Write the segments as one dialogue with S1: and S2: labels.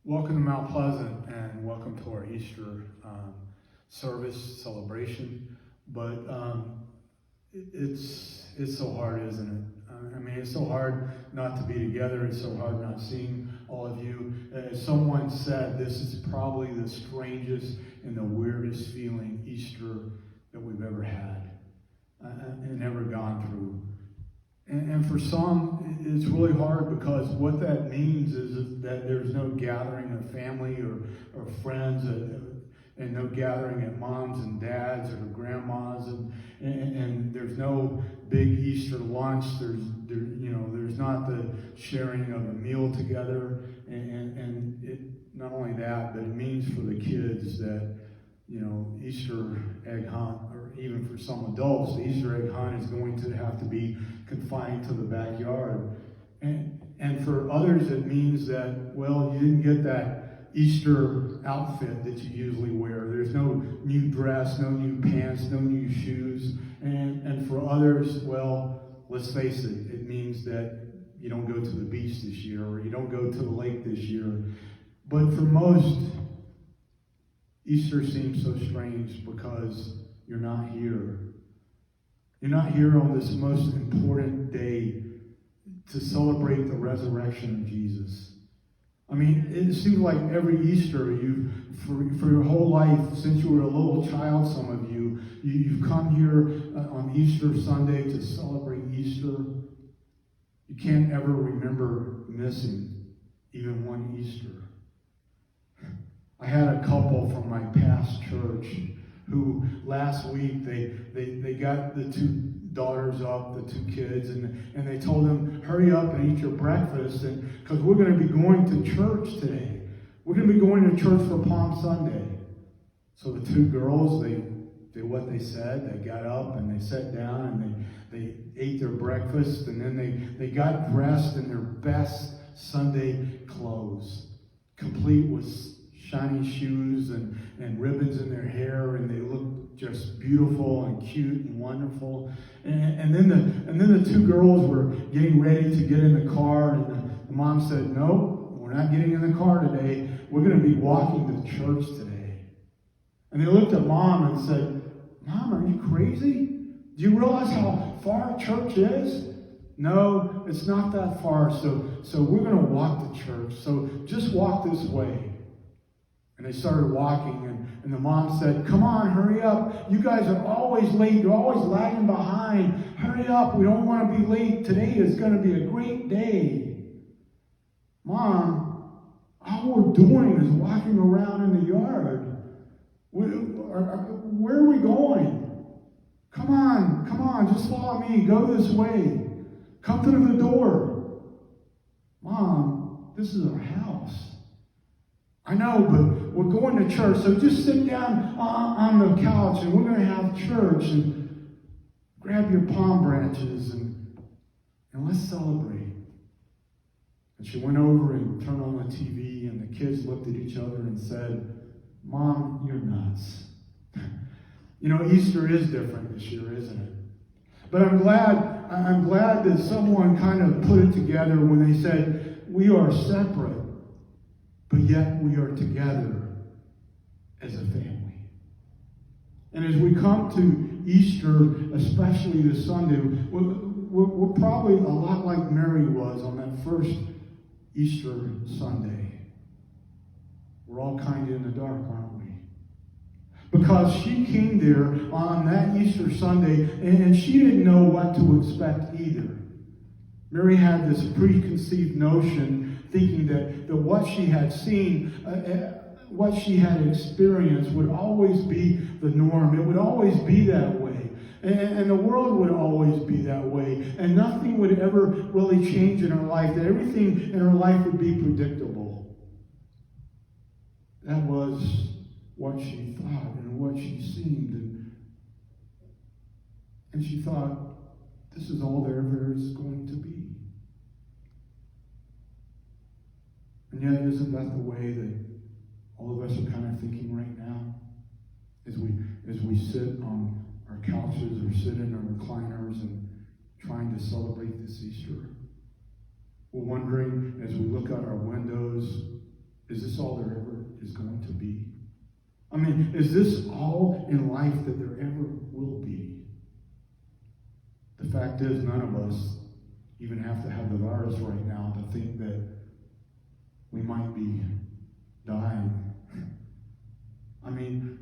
S1: Welcome to Mount Pleasant and welcome to our Easter service celebration. But it's so hard, isn't it? I mean, it's so hard not to be together. It's so hard not seeing all of you. As someone said, this is probably the strangest and the weirdest feeling Easter that we've ever had and ever gone through. And for some, it's really hard because what that means is that there's no gathering of family or friends, and no gathering at moms and dads or grandmas, and there's no big Easter lunch. There's not the sharing of a meal together, and it not only that, but it means for the kids that Easter egg hunt, or even for some adults, the Easter egg hunt is going to have to be confined to the backyard. And for others, it means that, well, you didn't get that Easter outfit that you usually wear. There's no new dress, no new pants, no new shoes. And for others, well, let's face it, it means that you don't go to the beach this year, or you don't go to the lake this year. But for most, Easter seems so strange because you're not here. You're not here on this most important day to celebrate the resurrection of Jesus. I mean, it seems like every Easter, for your whole life, since you were a little child, some of you, you've come here on Easter Sunday to celebrate Easter. You can't ever remember missing even one Easter. I had a couple from my past church who last week they got the two daughters up, the two kids, and they told them, hurry up and eat your breakfast, and because we're going to be going to church today. We're going to be going to church for Palm Sunday. So the two girls, they did what they said. They got up and they sat down and they ate their breakfast, and then they got dressed in their best Sunday clothes, complete with shiny shoes and ribbons in their hair, and they looked just beautiful and cute and wonderful. And then the two girls were getting ready to get in the car, and the mom said, "No, we're not getting in the car today. We're going to be walking to church today." And they looked at Mom and said, "Mom, are you crazy? Do you realize how far church is?" "No, it's not that far, so we're going to walk to church. So just walk this way." And they started walking, and the mom said, "Come on, hurry up. You guys are always late. You're always lagging behind. Hurry up. We don't want to be late. Today is going to be a great day." "Mom, all we're doing is walking around in the yard. Where are we going? Come on, just follow me. Go this way. Come through the door." "Mom, this is our house." "I know, but we're going to church, so just sit down on the couch and we're going to have church, and grab your palm branches and let's celebrate." And she went over and turned on the TV, and the kids looked at each other and said, "Mom, you're nuts." Easter is different this year, isn't it? But I'm glad that someone kind of put it together when they said, we are separate, but yet we are together as a family. And as we come to Easter, especially this Sunday, we're probably a lot like Mary was on that first Easter Sunday. We're all kind of in the dark, aren't we? Because she came there on that Easter Sunday, and she didn't know what to expect either. Mary had this preconceived notion, thinking that what she had seen, what she had experienced would always be the norm. It would always be that way. And the world would always be that way. And nothing would ever really change in her life. That everything in her life would be predictable. That was what she thought and what she seemed. And she thought, this is all there ever is going to be. And yet, isn't that the way that all of us are kind of thinking right now? As we sit on our couches or sit in our recliners and trying to celebrate this Easter. We're wondering, as we look out our windows, Is this all there ever is going to be? I mean, is this all in life that there ever will be? The fact is, none of us even have to have the virus right now to think that we might be dying. I mean,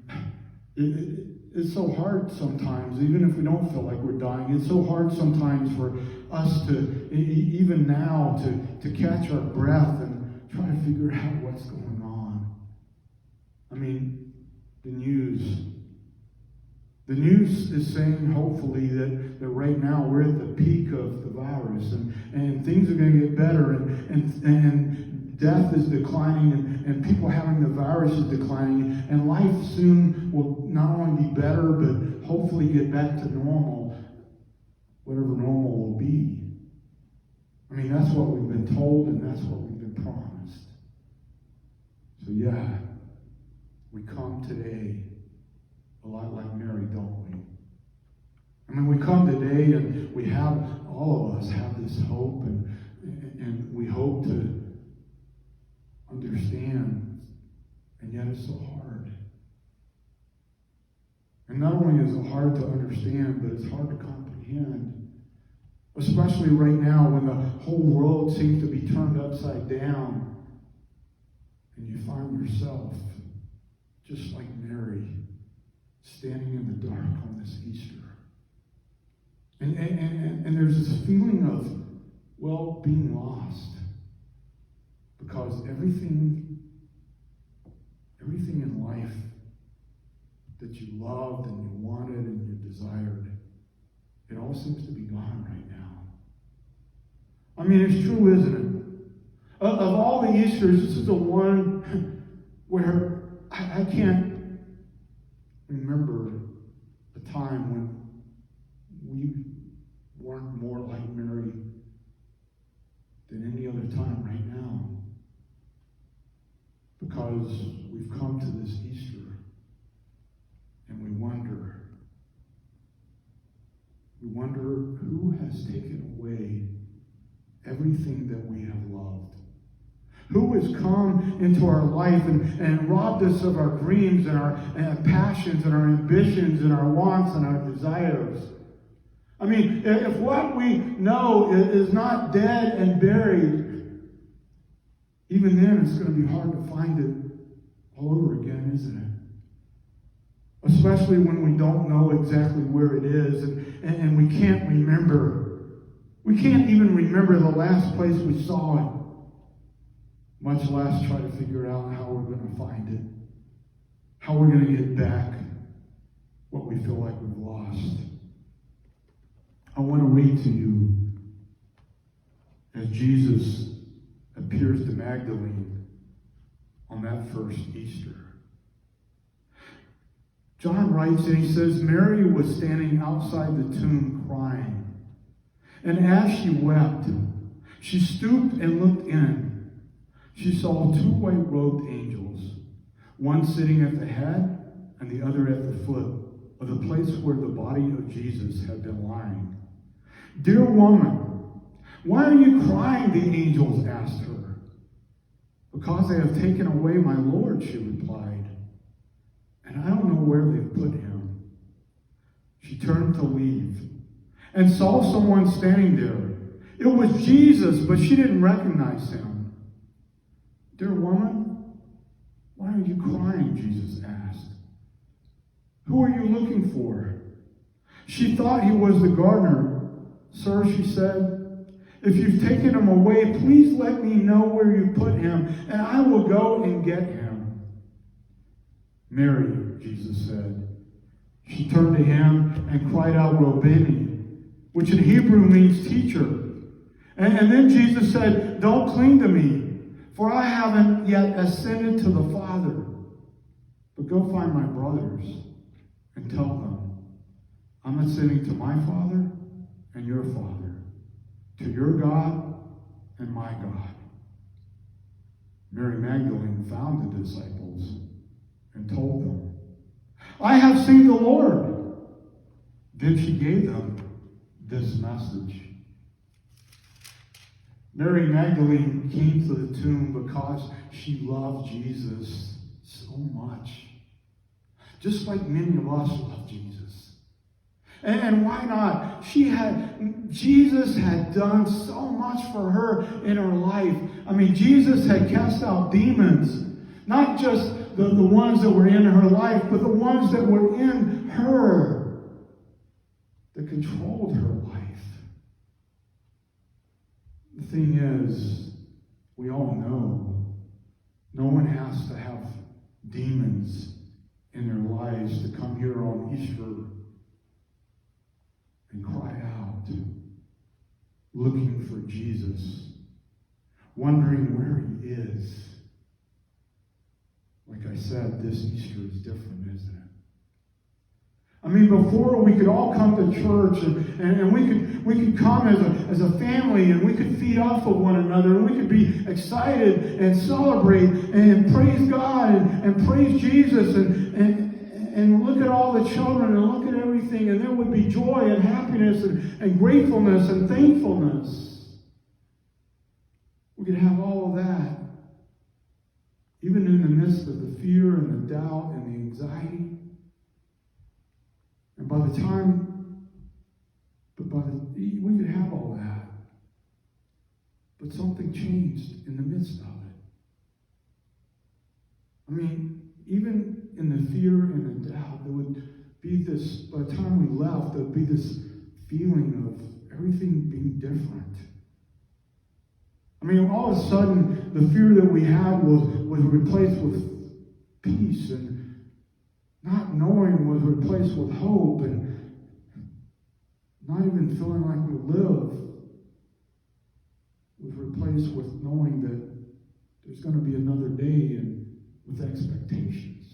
S1: it's so hard sometimes, even if we don't feel like we're dying, it's so hard sometimes for us to, even now, to catch our breath and try to figure out what's going on. I mean, the news is saying, hopefully, that right now we're at the peak of the virus and things are going to get better and death is declining and people having the virus is declining and life soon will not only be better but hopefully get back to normal, whatever normal will be. I mean, that's what we've been told and that's what we've been promised. So yeah, we come today a lot like Mary, don't we? I mean, we come today and we have, all of us have this hope and we hope to understand, and yet it's so hard. And not only is it hard to understand, but it's hard to comprehend. Especially right now when the whole world seems to be turned upside down and you find yourself just like Mary, standing in the dark on this Easter. And there's this feeling of, well, being lost. Because everything in life that you loved and you wanted and you desired, it all seems to be gone right now. I mean, it's true, isn't it? Of all the Easters, this is the one where I can't remember a time when we weren't more like Mary than any other time right now. Because we've come to this Easter and we wonder who has taken away everything that we have loved. Who has come into our life and robbed us of our dreams and our passions and our ambitions and our wants and our desires? I mean, if what we know is not dead and buried, even then it's going to be hard to find it all over again, isn't it? Especially when we don't know exactly where it is and we can't remember. We can't even remember the last place we saw it. Much less try to figure out how we're going to find it. How we're going to get back what we feel like we've lost. I want to read to you as Jesus appears to Magdalene on that first Easter. John writes and he says, Mary was standing outside the tomb crying. And as she wept, she stooped and looked in. She saw two white-robed angels, one sitting at the head and the other at the foot of the place where the body of Jesus had been lying. Dear woman, why are you crying? The angels asked her. Because they have taken away my Lord, she replied. And I don't know where they've put him. She turned to leave and saw someone standing there. It was Jesus, but she didn't recognize him. Dear woman, why are you crying? Jesus asked. Who are you looking for? She thought he was the gardener. Sir, she said, if you've taken him away, please let me know where you put him, and I will go and get him. Mary, Jesus said. She turned to him and cried out, Rabboni, which in Hebrew means teacher. And then Jesus said, don't cling to me, for I haven't yet ascended to the Father. But go find my brothers and tell them, I'm ascending to my Father and your Father, to your God and my God. Mary Magdalene found the disciples and told them, I have seen the Lord. Then she gave them this message. Mary Magdalene came to the tomb because she loved Jesus so much. Just like many of us love Jesus. And why not? Jesus had done so much for her in her life. I mean, Jesus had cast out demons. Not just the ones that were in her life, but the ones that were in her. That controlled her life. The thing is, we all know, no one has to have demons in their lives to come here on Easter and cry out, looking for Jesus, wondering where he is. Like I said, this Easter is different, isn't it? I mean, before we could all come to church and we could come as a family and we could feed off of one another and we could be excited and celebrate and praise God and praise Jesus and look at all the children and look at everything, and there would be joy and happiness and gratefulness and thankfulness. We could have all of that, even in the midst of the fear and the doubt and the anxiety. And by the time, we could have all that. But something changed in the midst of it. I mean, even in the fear and the doubt, there would be this, by the time we left, there would be this feeling of everything being different. I mean, all of a sudden, the fear that we had was replaced with peace, and not knowing was replaced with hope, and not even feeling like we live was replaced with knowing that there's going to be another day and with expectations.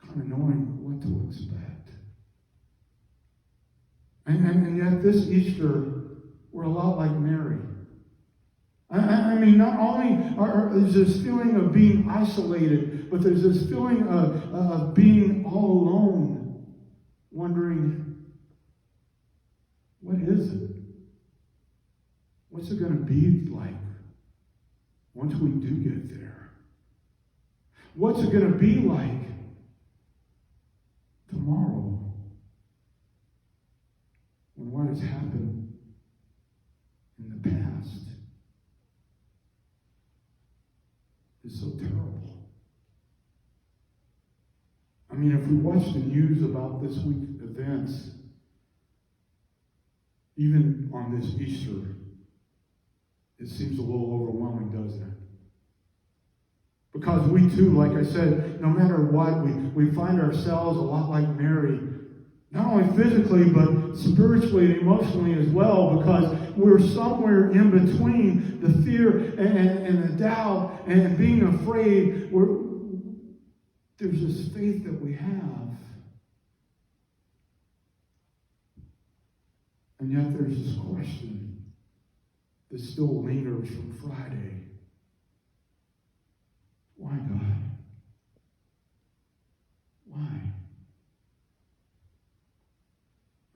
S1: Kind of knowing what to expect. And yet this Easter, we're a lot like Mary. I mean, not only is this feeling of being isolated, but there's this feeling of being all alone, wondering, what is it? What's it going to be like once we do get there? What's it going to be like tomorrow when what has happened in the past is so terrible? I mean, if we watch the news about this week's events, even on this Easter, it seems a little overwhelming, doesn't it? Because we too, like I said, no matter what, we find ourselves a lot like Mary, not only physically, but spiritually and emotionally as well, because we're somewhere in between the fear and the doubt and being afraid. There's this faith that we have. And yet there's this question that still lingers from Friday. Why, God? Why?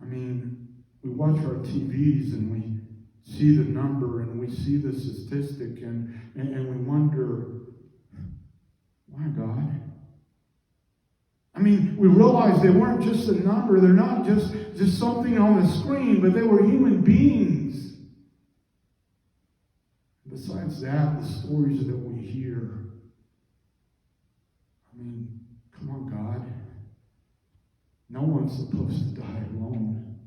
S1: I mean, we watch our TVs and we see the number and we see the statistic and we wonder, why, God? I mean, we realize they weren't just a number. They're not just something on the screen, but they were human beings. Besides that, the stories that we hear. I mean, come on, God. No one's supposed to die alone.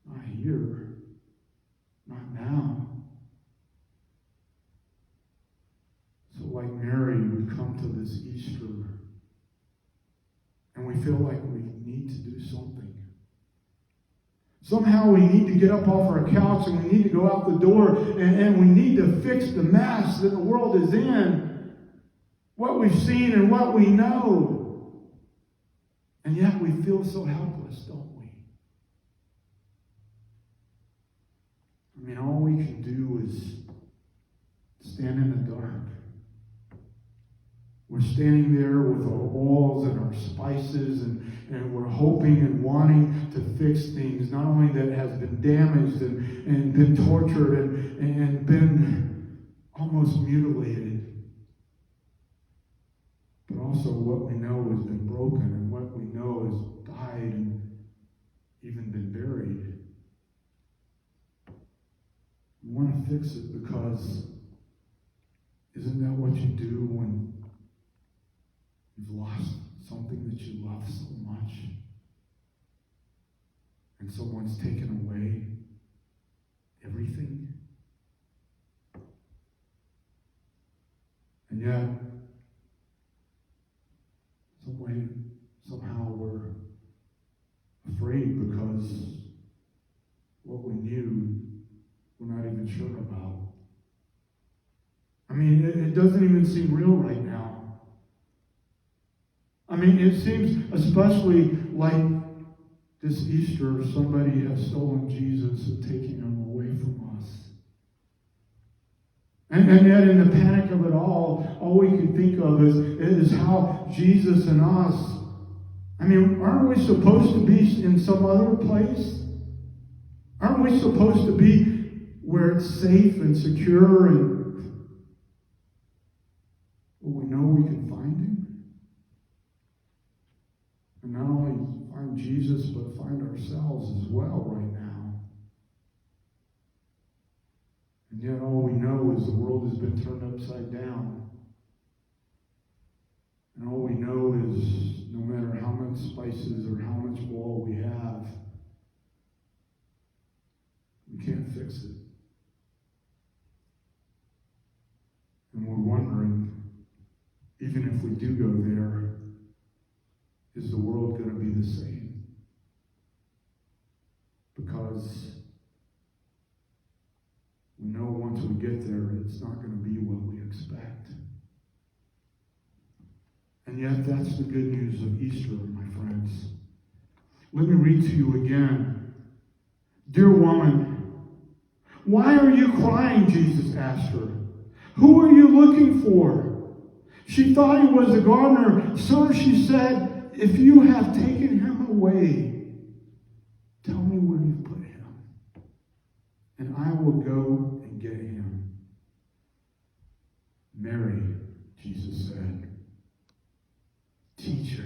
S1: Not here. Not now. So like Mary, we come to this Easter and we feel like we need to do something. Somehow we need to get up off our couch and we need to go out the door and we need to fix the mess that the world is in. What we've seen and what we know. And yet we feel so helpless, don't we? I mean, all we can do is stand in the dark. We're standing there with our oils and our spices, and we're hoping and wanting to fix things, not only that has been damaged and been tortured and been almost mutilated, but also what we know has been broken and what we know has died and even been buried. We want to fix it because isn't that what you do when you've lost something that you love so much and someone's taken away everything? And yet, somehow we're afraid because what we knew, we're not even sure about. I mean, it doesn't even seem real right now. I mean, it seems especially like this Easter, somebody has stolen Jesus and taken him away from us. And yet in the panic of it all we can think of is how Jesus and us, I mean, aren't we supposed to be in some other place? Aren't we supposed to be where it's safe and secure and we know we can find him? And not only find Jesus, but find ourselves as well right now. And yet all we know is the world has been turned upside down. And all we know is no matter how much spices or how much oil we have, we can't fix it. And we're wondering, even if we do go there, is the world going to be the same? Because we know once we get there, it's not going to be what we expect. And yet, that's the good news of Easter, my friends. Let me read to you again. Dear woman, why are you crying? Jesus asked her. Who are you looking for? She thought he was the gardener. Sir, she said, if you have taken him away, tell me where you put him, and I will go and get him. Mary, Jesus said. Teacher.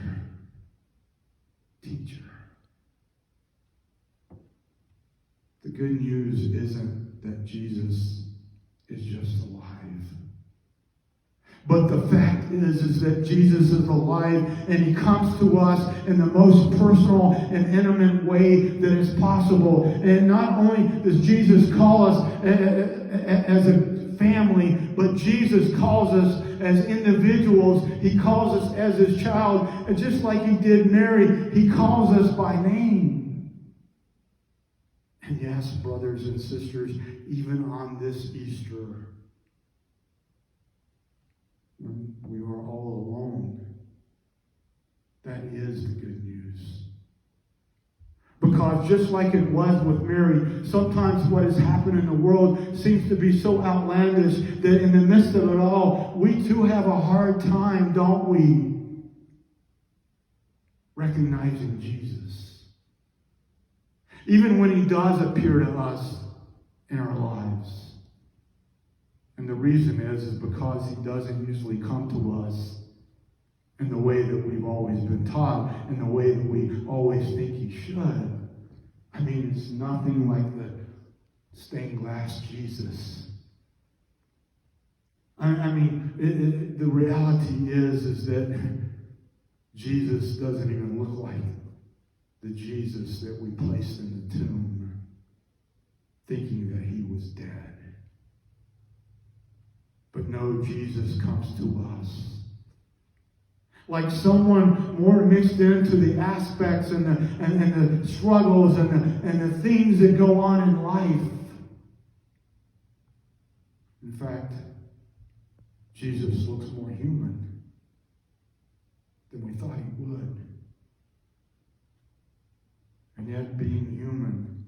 S1: The good news isn't that Jesus is just alive. But the fact is that Jesus is alive and he comes to us in the most personal and intimate way that is possible. And not only does Jesus call us as a family, but Jesus calls us as individuals. He calls us as his child. And just like he did Mary, he calls us by name. And yes, brothers and sisters, even on this Easter, when we are all alone, that is the good news. Because just like it was with Mary, sometimes what has happened in the world seems to be so outlandish that in the midst of it all, we too have a hard time, don't we, recognizing Jesus. Even when he does appear to us in our lives. And the reason is because he doesn't usually come to us in the way that we've always been taught, in the way that we always think he should. I mean, it's nothing like the stained glass Jesus. I mean, the reality is that Jesus doesn't even look like the Jesus that we placed in the tomb, thinking that he was dead. But no, Jesus comes to us like someone more mixed into the aspects and the struggles and the things that go on in life. In fact, Jesus looks more human than we thought he would. And yet being human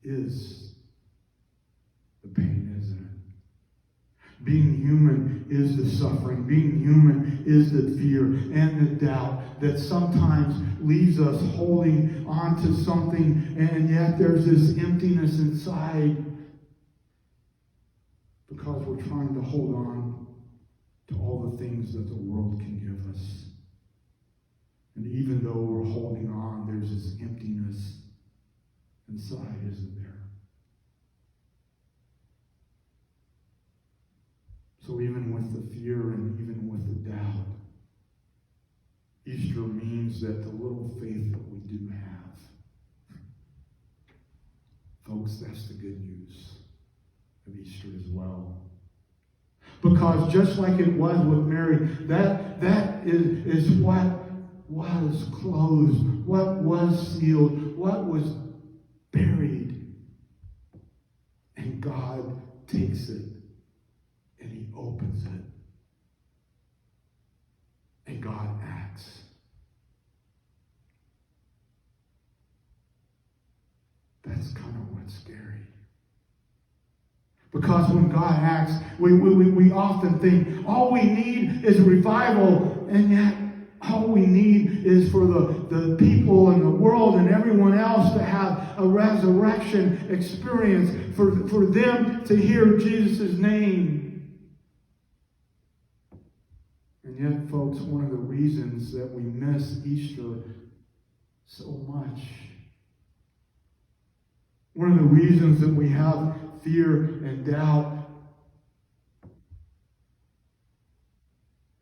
S1: is the pain, isn't it? Being human is the suffering. Being human is the fear and the doubt that sometimes leaves us holding on to something, and yet there's this emptiness inside because we're trying to hold on to all the things that the world can give us. And even though we're holding on, there's this emptiness inside, isn't there? So even with the fear and even with the doubt, Easter means that the little faith that we do have, folks, that's the good news of Easter as well. Because just like it was with Mary, that is what was closed, what was sealed, what was buried. And God takes it and he opens it. And God acts. That's kind of what's scary. Because when God acts, we often think all we need is revival, and yet all we need is for the people in the world and everyone else to have a resurrection experience, for them to hear Jesus' name. And yet, folks, one of the reasons that we miss Easter so much, one of the reasons that we have fear and doubt,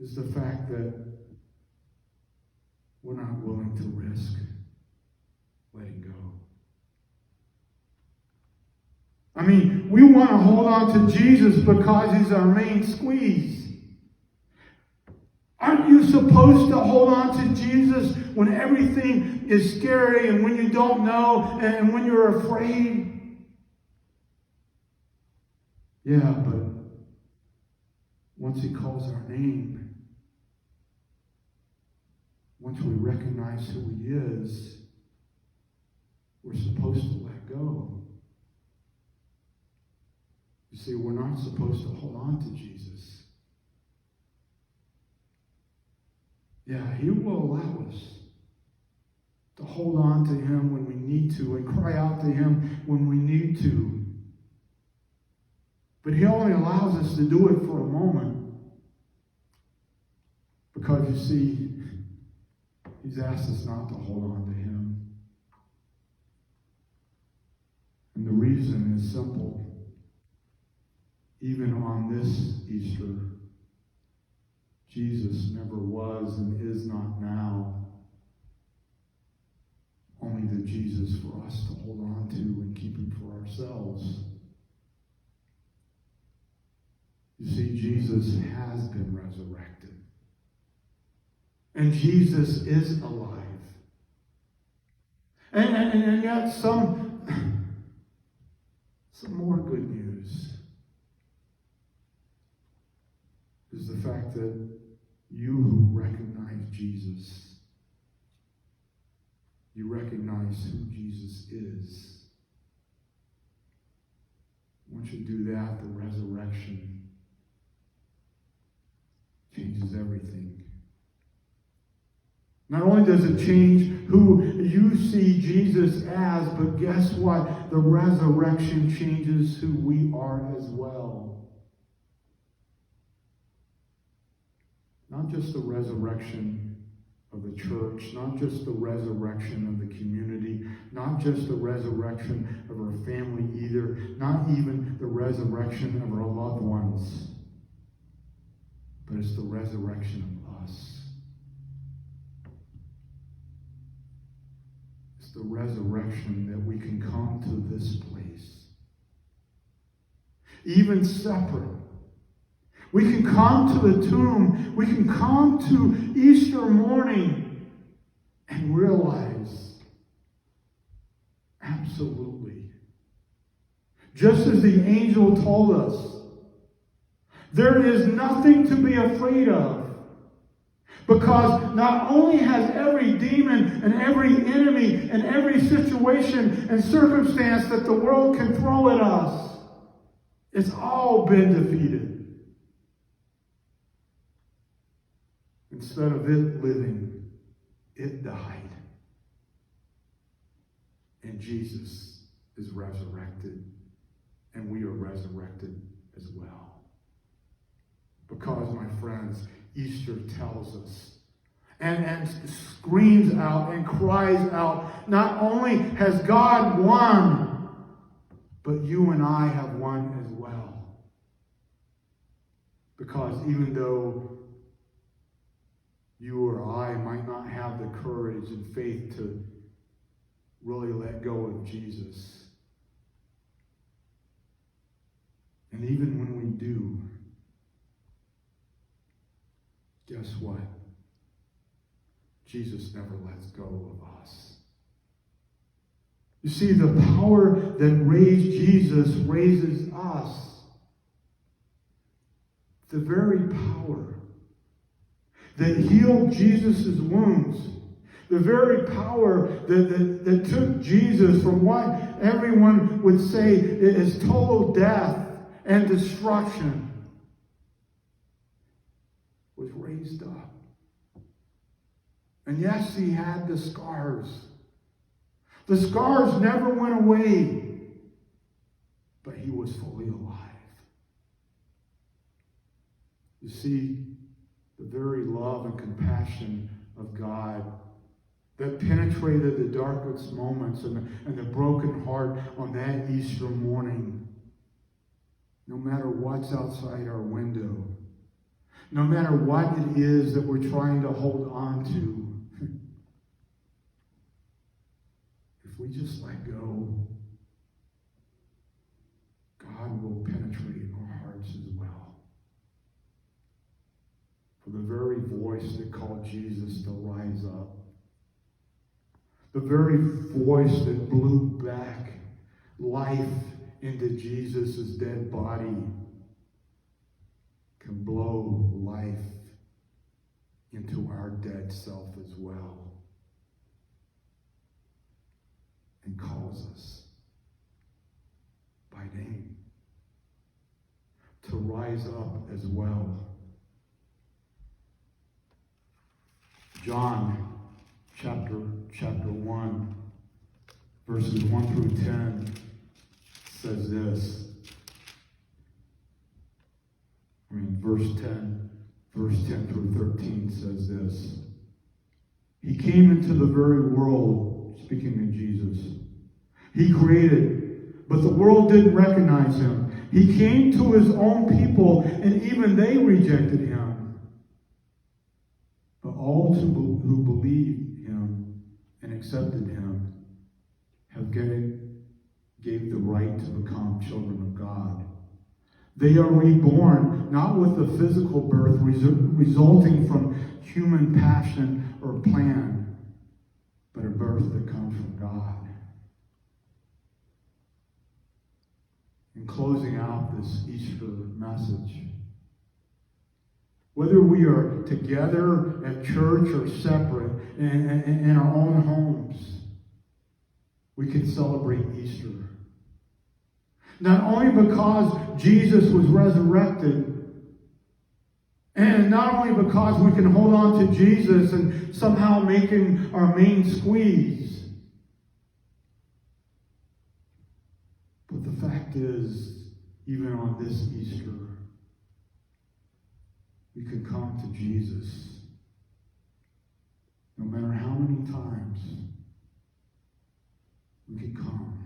S1: is the fact that we're not willing to risk letting go. I mean, we want to hold on to Jesus because he's our main squeeze. Aren't you supposed to hold on to Jesus when everything is scary and when you don't know and when you're afraid? Yeah, but once he calls our name, once we recognize who he is, we're supposed to let go. You see, we're not supposed to hold on to Jesus. Yeah, he will allow us to hold on to him when we need to and cry out to him when we need to. But he only allows us to do it for a moment. Because you see, he's asked us not to hold on to him. And the reason is simple. Even on this Easter, Jesus never was and is not now only the Jesus for us to hold on to and keep him for ourselves. You see, Jesus has been resurrected. And Jesus is alive. And yet some more good news is the fact that you who recognize Jesus, you recognize who Jesus is. Once you do that, the resurrection changes everything. Not only does it change who you see Jesus as, but guess what? The resurrection changes who we are as well. Not just the resurrection of the church, not just the resurrection of the community, not just the resurrection of our family either, not even the resurrection of our loved ones, but it's the resurrection of us. It's the resurrection that we can come to this place. Even separate. We can come to the tomb. We can come to Easter morning and realize, absolutely, just as the angel told us, there is nothing to be afraid of. Because not only has every demon and every enemy and every situation and circumstance that the world can throw at us, it's all been defeated. instead of it living, it died. And Jesus is resurrected, and we are resurrected as well. Because, my friends, Easter tells us and screams out and cries out, not only has God won, but you and I have won as well. Because even though you or I might not have the courage and faith to really let go of Jesus, and even when we do, guess what? Jesus never lets go of us. You see, the power that raised Jesus raises us. The very power that healed Jesus' wounds, the very power that took Jesus from what everyone would say is total death and destruction, was raised up. And yes, he had the scars. The scars never went away, but he was fully alive. You see, the very love and compassion of God that penetrated the darkest moments and the broken heart on that Easter morning, no matter what's outside our window, no matter what it is that we're trying to hold on to, if we just let go, God will penetrate our hearts as well. For the very voice that called Jesus to rise up, the very voice that blew back life into Jesus' dead body, can blow life into our dead self as well. And calls us by name to rise up as well. John chapter 1, verses 1 through 10 says this. Verse 10 through 13 says this. He came into the very world, speaking of Jesus. He created, but the world didn't recognize him. He came to his own people, and even they rejected him. But all who believed him and accepted him gave the right to become children of God. They are reborn, not with a physical birth resulting from human passion or plan, but a birth that comes from God. In closing out this Easter message, whether we are together at church or separate in our own homes, we can celebrate Easter. Not only because Jesus was resurrected, and not only because we can hold on to Jesus and somehow make him our main squeeze, but the fact is, even on this Easter, we can come to Jesus no matter how many times we can come.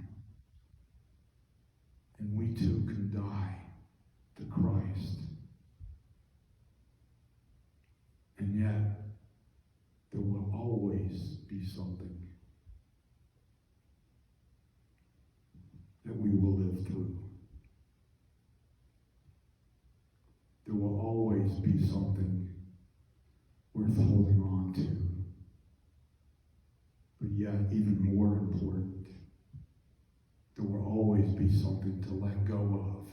S1: And we too can die to Christ. And yet, there will always be something that we will live through. There will always be something worth holding on to. But yet, even more important, there will always be something to let go of,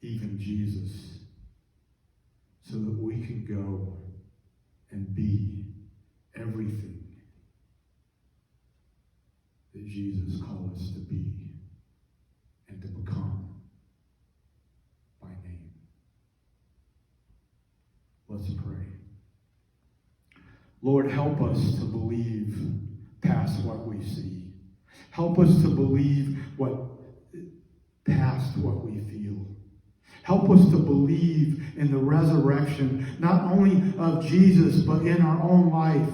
S1: even Jesus, so that we can go and be everything that Jesus called us to be and to become by name. Let's pray. Lord, help us to believe past what we see. Help us to believe past what we feel. Help us to believe in the resurrection, not only of Jesus, but in our own life.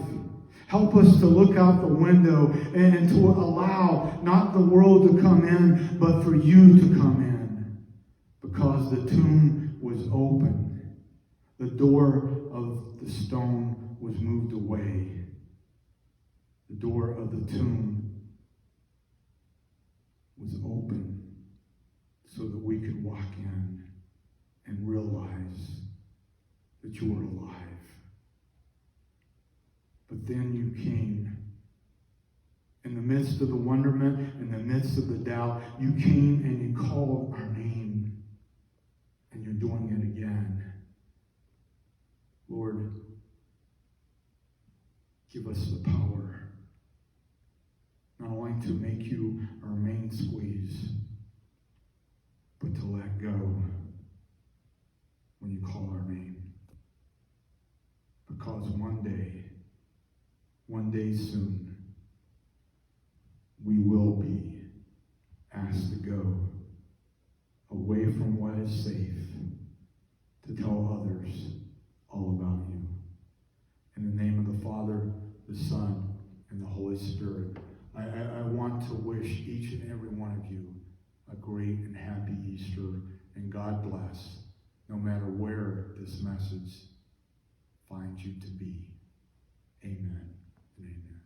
S1: Help us to look out the window and to allow not the world to come in, but for you to come in. Because the tomb was open. The door of the stone was moved away. The door of the tomb was open so that we could walk in and realize that you were alive. But then you came. In the midst of the wonderment, in the midst of the doubt, you came and you called our name. And you're doing it again. Lord, give us the power not only to make you our main squeeze, but to let go when you call our name. Because one day soon, we will be asked to go away from what is safe to tell others all about you. In the name of the Father, the Son, and the Holy Spirit, I want to wish each and every one of you a great and happy Easter, and God bless, no matter where this message finds you to be. Amen and amen.